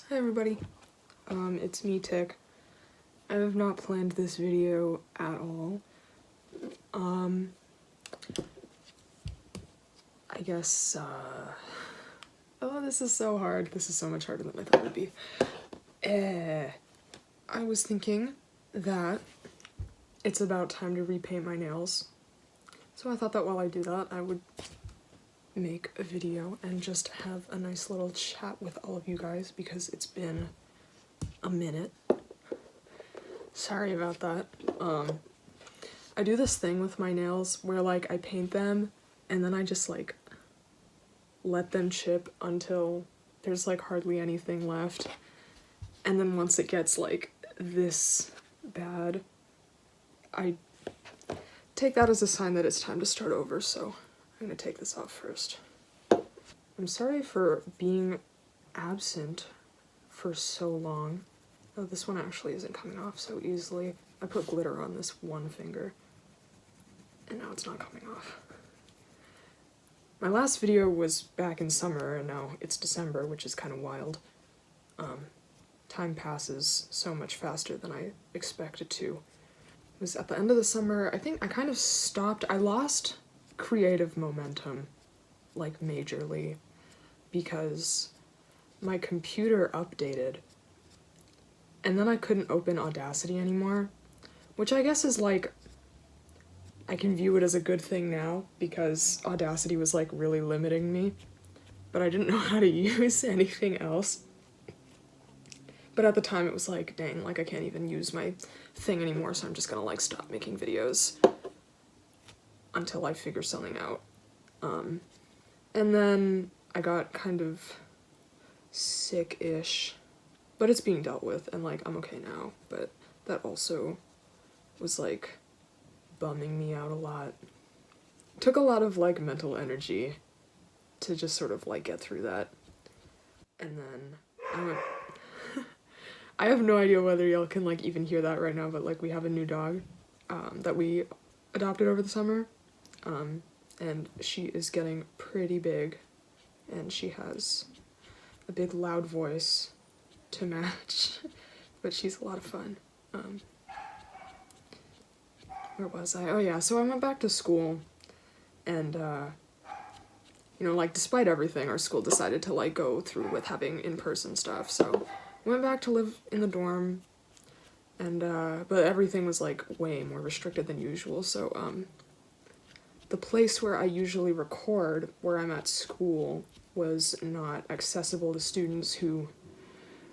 Hi everybody, it's me, Tick. I have not planned this video at all. I guess, oh, this is so hard. This is so much harder than I thought it would be. I was thinking that it's about time to repaint my nails. So I thought that while I do that, I would make a video and just have a nice little chat with all of you guys because it's been a minute. Sorry about that. I do this thing with my nails where like I paint them and then I just like let them chip until there's like hardly anything left. And then once it gets like this bad, I take that as a sign that it's time to start over, so I'm gonna take this off first. I'm sorry for being absent for so long. Oh, this one actually isn't coming off so easily. I put glitter on this one finger, and now it's not coming off. My last video was back in summer, and now it's December, which is kind of wild. Time passes so much faster than I expected to. It was at the end of the summer. I think I kind of stopped. I lost creative momentum, like majorly, because my computer updated and then I couldn't open Audacity anymore, which I guess is like, I can view it as a good thing now because Audacity was like really limiting me, but I didn't know how to use anything else. But at the time it was like, dang, like I can't even use my thing anymore, so I'm just gonna like stop making videos until I figure something out. And then I got kind of sick-ish, but it's being dealt with and like I'm okay now, but that also was like bumming me out a lot. It took a lot of like mental energy to just sort of like get through that. And then I have no idea whether y'all can like even hear that right now, but like we have a new dog that we adopted over the summer, and she is getting pretty big, and she has a big loud voice to match, but she's a lot of fun. Where was I? Oh yeah, so I went back to school, and you know, like despite everything, our school decided to like go through with having in-person stuff, so I went back to live in the dorm, and but everything was like way more restricted than usual, so the place where I usually record, where I'm at school, was not accessible to students who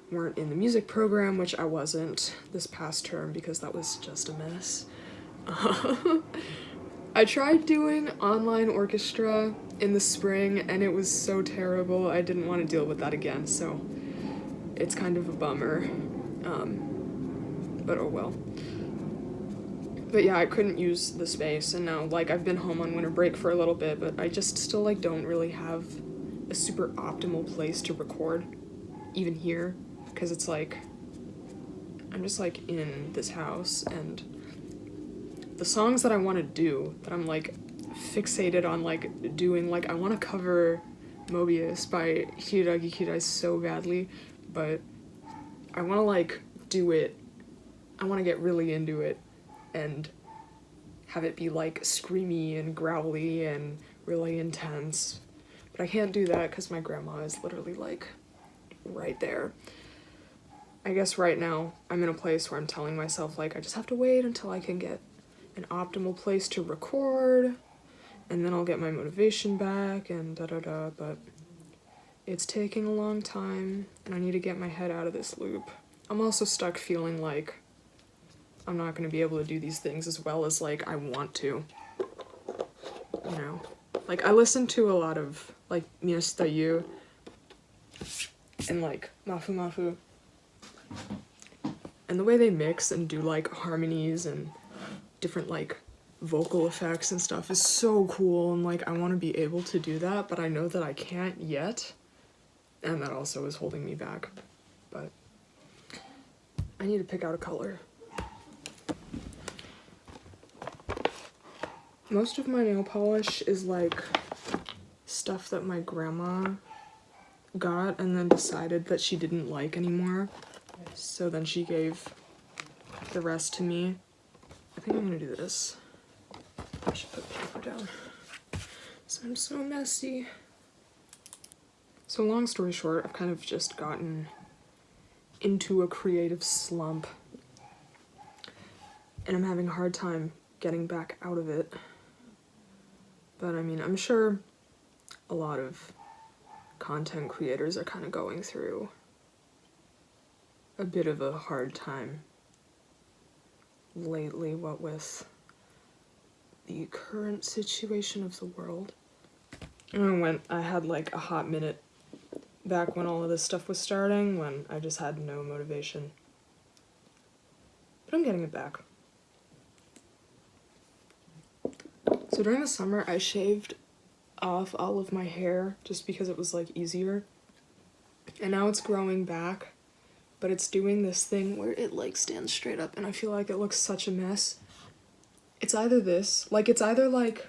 weren't in the music program, which I wasn't this past term because that was just a mess. I tried doing online orchestra in the spring and it was so terrible. I didn't want to deal with that again, so it's kind of a bummer. But oh well. But yeah, I couldn't use the space, and now like I've been home on winter break for a little bit, but I just still like don't really have a super optimal place to record, even here, because it's like I'm just like in this house, and the songs that I want to do, that I'm like fixated on like doing, like I want to cover Mobius by Hiiragi Kirai so badly, but I want to like do it, I want to get really into it and have it be like screamy and growly and really intense, but I can't do that because my grandma is literally like right there. I guess right now I'm in a place where I'm telling myself like I just have to wait until I can get an optimal place to record, and then I'll get my motivation back and da-da-da, but it's taking a long time and I need to get my head out of this loop. I'm also stuck feeling like I'm not gonna be able to do these things as well as like I want to, you know? Like I listen to a lot of like Miyashita Yu and like Mafu Mafu, and the way they mix and do like harmonies and different like vocal effects and stuff is so cool, and like I want to be able to do that, but I know that I can't yet, and that also is holding me back. But I need to pick out a color. Most of my nail polish is like stuff that my grandma got and then decided that she didn't like anymore. So then she gave the rest to me. I think I'm gonna do this. I should put paper down. So I'm so messy. So long story short, I've kind of just gotten into a creative slump. And I'm having a hard time getting back out of it. But I mean, I'm sure a lot of content creators are kind of going through a bit of a hard time lately, what with the current situation of the world. I had like a hot minute back when all of this stuff was starting, when I just had no motivation. But I'm getting it back. So during the summer, I shaved off all of my hair just because it was like easier. And now it's growing back, but it's doing this thing where it like stands straight up and I feel like it looks such a mess. It's either like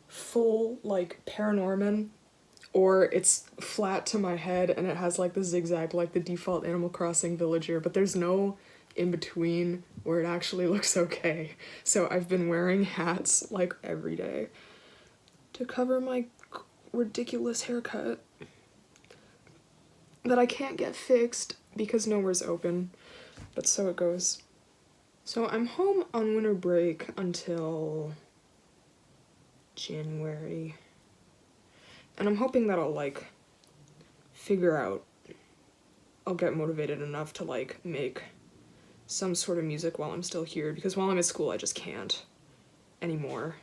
full like Paranorman, or it's flat to my head and it has like the zigzag like the default Animal Crossing villager, but there's no in between where it actually looks okay. So I've been wearing hats like every day to cover my ridiculous haircut that I can't get fixed because nowhere's open, but so it goes. So I'm home on winter break until January, and I'm hoping that I'll get motivated enough to like make some sort of music while I'm still here, because while I'm at school I just can't anymore,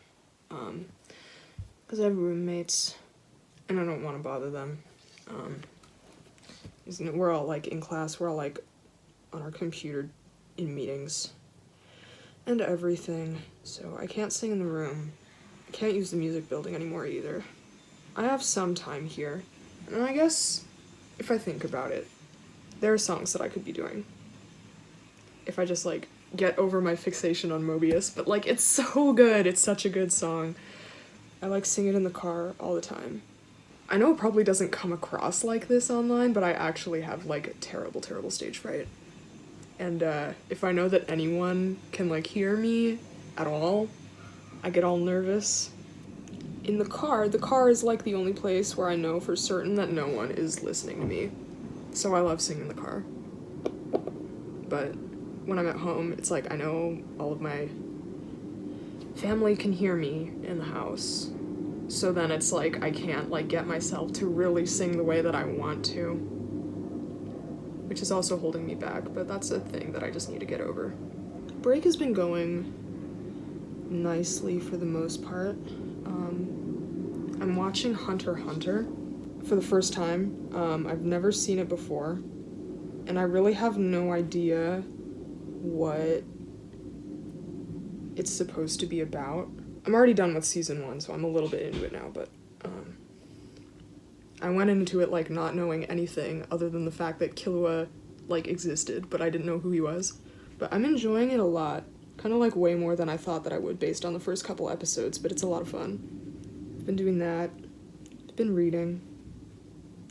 because I have roommates and I don't want to bother them. We're all like in class, we're all like on our computer in meetings and everything, so I can't sing in the room. I can't use the music building anymore either. I have some time here, and I guess if I think about it, there are songs that I could be doing if I just like get over my fixation on Mobius, but like it's so good, it's such a good song. I like sing it in the car all the time. I know it probably doesn't come across like this online, but I actually have like terrible stage fright. And if I know that anyone can like hear me at all, I get all nervous. In the car is like the only place where I know for certain that no one is listening to me. So I love singing in the car. But when I'm at home, it's like I know all of my family can hear me in the house. So then it's like I can't like get myself to really sing the way that I want to, which is also holding me back, but that's a thing that I just need to get over. Break has been going nicely for the most part. I'm watching Hunter x Hunter for the first time. I've never seen it before, and I really have no idea what it's supposed to be about. I'm already done with season 1, so I'm a little bit into it now, but I went into it like not knowing anything other than the fact that Killua like existed, but I didn't know who he was. But I'm enjoying it a lot, kind of like way more than I thought that I would based on the first couple episodes, but it's a lot of fun. I've been doing that. I've been reading.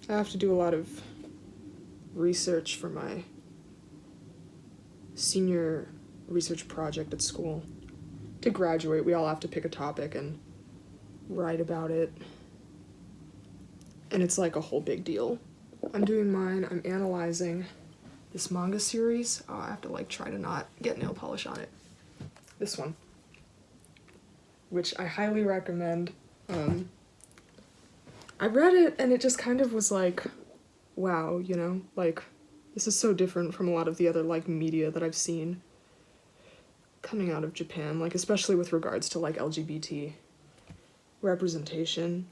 I have to do a lot of research for my senior research project at school. To graduate, we all have to pick a topic and write about it. And it's like a whole big deal. I'm doing mine. I'm analyzing this manga series. Oh, I have to like try to not get nail polish on it. This one, which I highly recommend. I read it and it just kind of was like, wow, you know, like this is so different from a lot of the other like media that I've seen coming out of Japan, like especially with regards to like LGBT representation.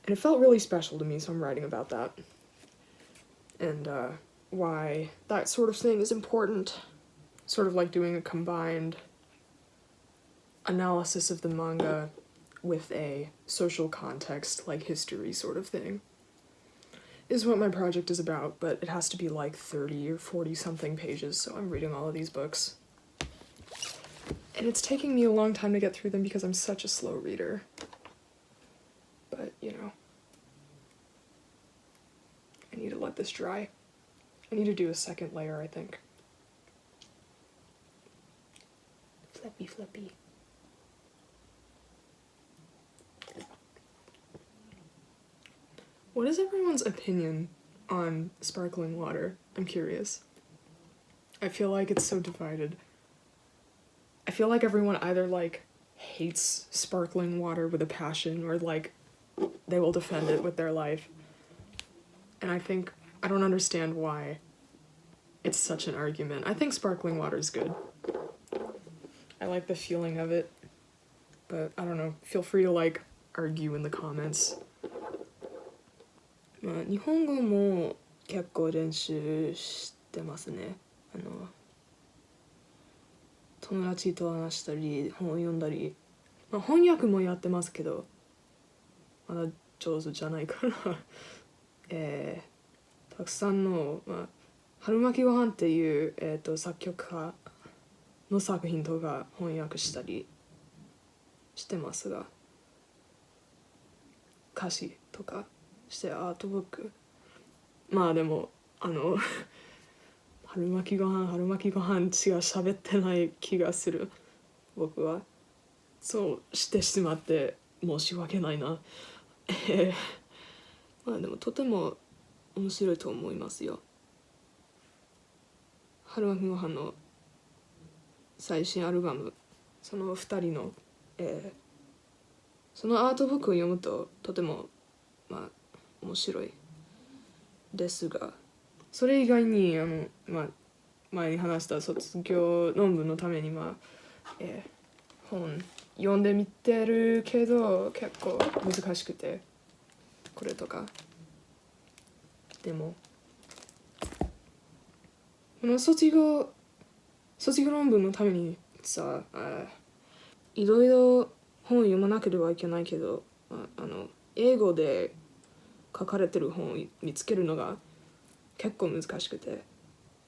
And it felt really special to me, so I'm writing about that. And why that sort of thing is important. Sort of like doing a combined analysis of the manga with a social context, like history sort of thing, is what my project is about, but it has to be like 30 or 40 something pages, so I'm reading all of these books. And it's taking me a long time to get through them because I'm such a slow reader. But, you know. need to let this dry. I need to do a second layer, I think. Flippy, flippy. What is everyone's opinion on sparkling water? I'm curious. I feel like it's so divided. I feel like everyone either, like, hates sparkling water with a passion or, like, they will defend it with their life. And I don't understand why it's such an argument. I think sparkling water is good. I like the feeling of it. But, I don't know. Feel free to, like, argue in the comments. まあ、日本語も結構練習してますね。友達と話したり、本を読んだり、まあ、翻訳もやってますけど、まだ上手じゃないから、たくさんの、まあ、春巻きご飯っていう、作曲家の作品とか翻訳したりしてますが、歌詞とかしてアートブック、まあでも春巻きご飯しか喋ってない気がする。僕はそうしてしまって申し訳ないな。まあでもとても面白いと思いますよ。春巻きご飯の最新アルバム、その2人の、そのアートブックを読むととてもまあ面白いですが、それ以外にまあ、前に話した卒業論文のために本読んでみてるけど結構難しくて、これとかでもこの卒業論文のためにさ、いろいろ本読まなければいけないけど、英語で書かれてる本を見つけるのが結構難しくて、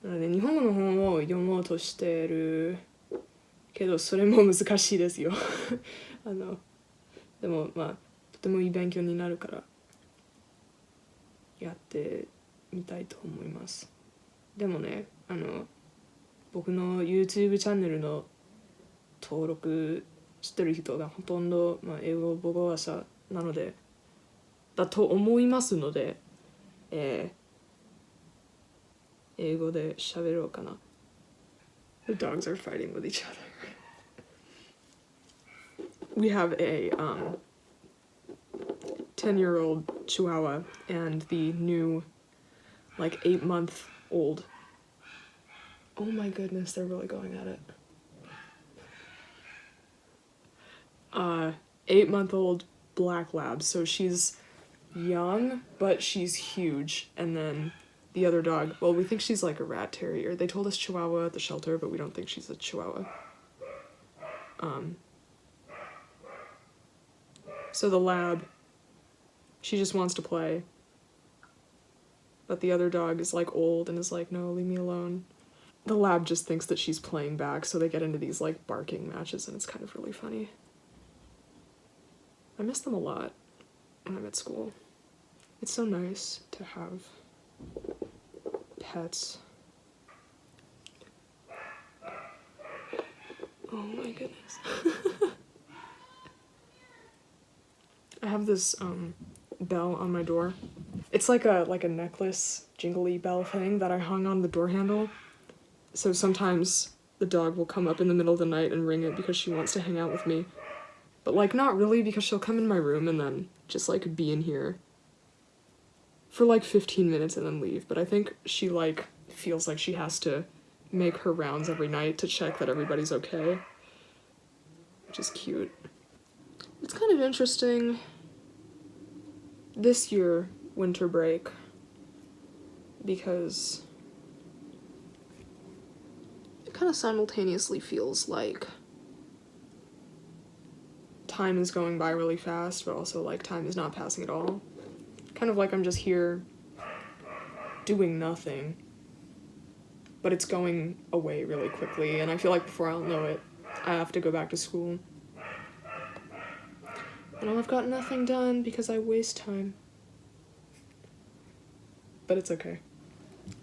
なので日本語の本を読もうとしてるけどそれも難しいですよ。でもまあとてもいい勉強になるからやってみたいと思います。でもね、僕の YouTube チャンネルの登録してる人がほとんど、まあ、英語母語話者なのでだと思いますので、英語で喋ろうかな。The dogs are fighting with each other. We have a 10-year-old Chihuahua and the new like 8-month-old. Oh my goodness, they're really going at it. 8-month-old black lab. So she's young, but she's huge. And then the other dog, well, we think she's like a rat terrier. They told us Chihuahua at the shelter, but we don't think she's a Chihuahua. So the lab, she just wants to play. But the other dog is like old and is like, no, leave me alone. The lab just thinks that she's playing back, so they get into these like barking matches and it's kind of really funny. I miss them a lot when I'm at school. It's so nice to have pets. Oh my goodness. I have this bell on my door. It's like a necklace jingly bell thing that I hung on the door handle. So sometimes the dog will come up in the middle of the night and ring it because she wants to hang out with me. But like not really, because she'll come in my room and then just like be in here for like 15 minutes and then leave. But I think she like feels like she has to make her rounds every night to check that everybody's okay, which is cute. It's kind of interesting this year, winter break, because it kind of simultaneously feels like time is going by really fast, but also like time is not passing at all. Kind of like I'm just here doing nothing, but it's going away really quickly, and I feel like before I'll know it, I have to go back to school. And I've got nothing done because I waste time. but it's okay.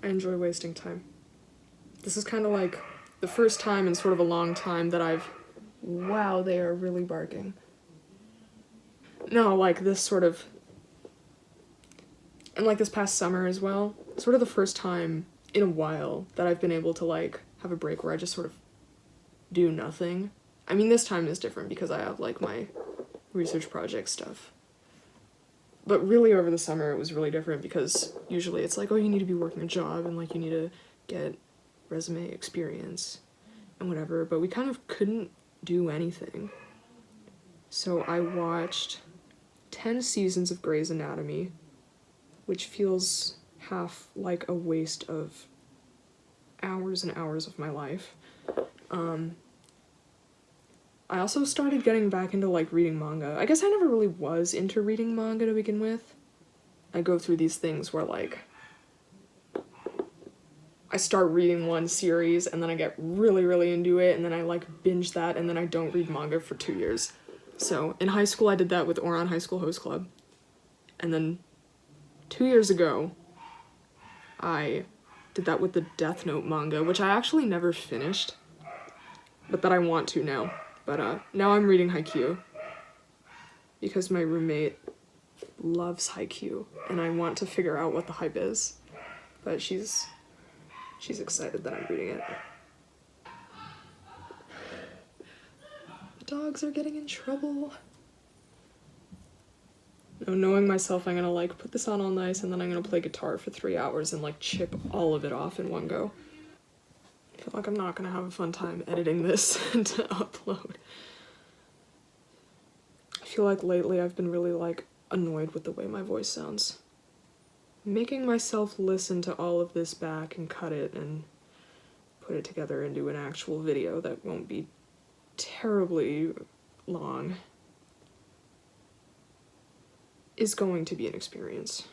I enjoy wasting time. This is kind of like the first time in sort of a long time that I've... Wow, they are really barking. No, like this sort of... And like this past summer as well, sort of the first time in a while that I've been able to like have a break where I just sort of do nothing. I mean, this time is different because I have like my research project stuff. But really over the summer it was really different because usually it's like, oh, you need to be working a job and like you need to get resume experience and whatever, but we kind of couldn't do anything. So I watched 10 seasons of Grey's Anatomy, which feels half like a waste of hours and hours of my life. I also started getting back into like reading manga. I guess I never really was into reading manga to begin with. I go through these things where like I start reading one series and then I get really, really into it and then I like binge that and then I don't read manga for 2 years. So in high school I did that with Ouran High School Host Club. And then 2 years ago I did that with the Death Note manga, which I actually never finished, but that I want to now. But now I'm reading Haikyuu because my roommate loves Haikyuu and I want to figure out what the hype is. But she's excited that I'm reading it. The dogs are getting in trouble. No, knowing myself, I'm gonna like put this on all nice and then I'm gonna play guitar for 3 hours and like chip all of it off in one go. I feel like I'm not gonna have a fun time editing this to upload. I feel like lately I've been really like annoyed with the way my voice sounds. Making myself listen to all of this back and cut it and put it together into an actual video that won't be terribly long is going to be an experience.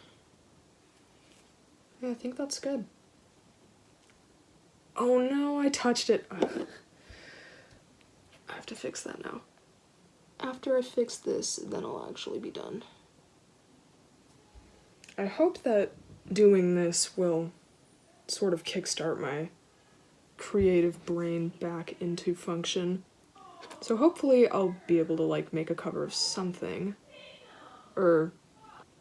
Yeah, I think that's good. Oh no, I touched it. Ugh. I have to fix that now. After I fix this, then I'll actually be done. I hope that doing this will sort of kickstart my creative brain back into function. So hopefully I'll be able to like make a cover of something, or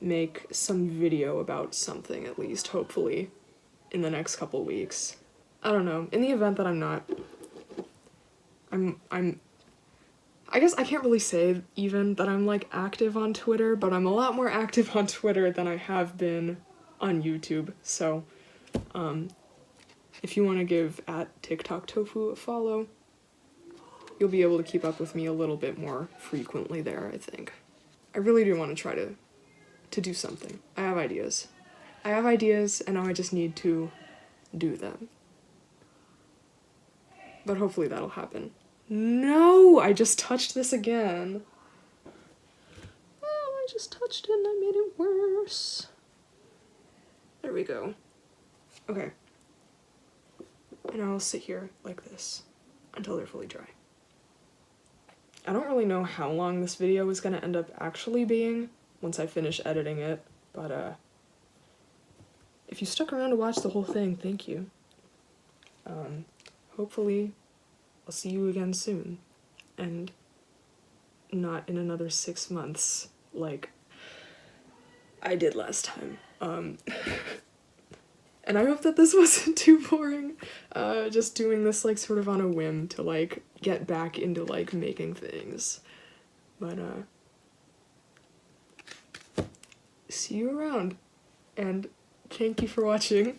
make some video about something at least, hopefully, in the next couple weeks. I don't know, in the event that I'm not, I guess I can't really say even that I'm like active on Twitter, but I'm a lot more active on Twitter than I have been on YouTube, so if you want to give @TikTokTofu a follow, you'll be able to keep up with me a little bit more frequently there, I think. I really do want to try to do something. I have ideas. And now I just need to do them. But hopefully that'll happen. No! I just touched this again. Oh, I just touched it and I made it worse. There we go. Okay. And I'll sit here like this until they're fully dry. I don't really know how long this video is gonna end up actually being once I finish editing it, but if you stuck around to watch the whole thing, thank you. Hopefully I'll see you again soon, and not in another 6 months like I did last time. And I hope that this wasn't too boring, just doing this like sort of on a whim to like get back into like making things. But see you around, and thank you for watching.